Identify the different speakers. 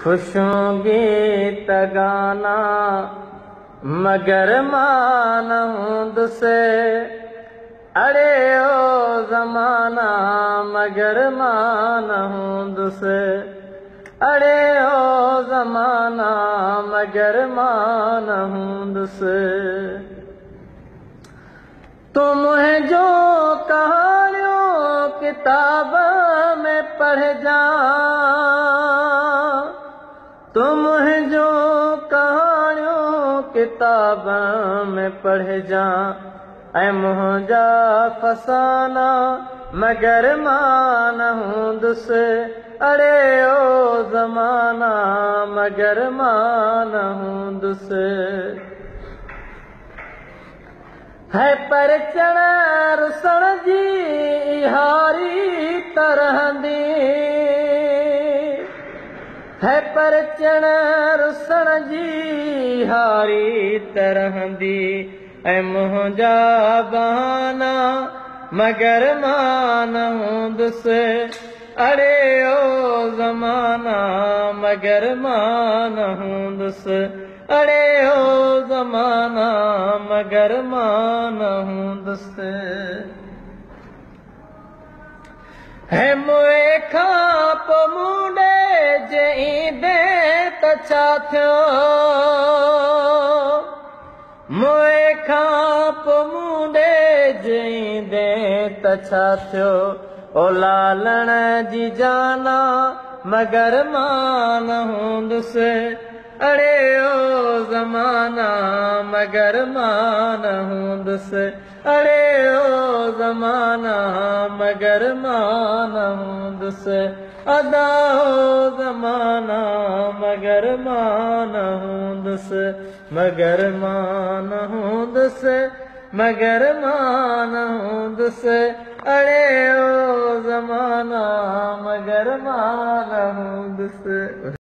Speaker 1: खुशों गीत गाना मगर मान दुसे, अरे ओ जमाना मगर मान दुसे, अरे ओ जमाना मगर मान दुसे। तुम है जो कहानियों किताब में पढ़ जा, तुम है जो कहानियों किताब में पढ़ जा, ऐ मुझा फसाना मगर मान दुसे, अरे ओ जमाना मगर मान दुसे। है परचण रुसण जी हारी तरह दी, है परचण रुसण जी हारी तरह दी, ऐ मुझा बहाना मगर मान दुसे, अरे ओ जमाना मगर मान दुसे, अरे ओ जमाना मगर मान दुसे। है मुए खाप मुंडे जईंदे त छा थियो, मुए खाप मुंडे जईंदे त छा थियो, ओ लालण जी जाना मगर मान दुसे, अरे ओ जमाना मगर मान दुसे, अरे ओ जमाना मगर मान दुसे, अदा ओ जमाना मगर मान दुसे, मगर मान दुसे, मगर मान दुसे, अरे ओ जमाना मगर मान दुसे।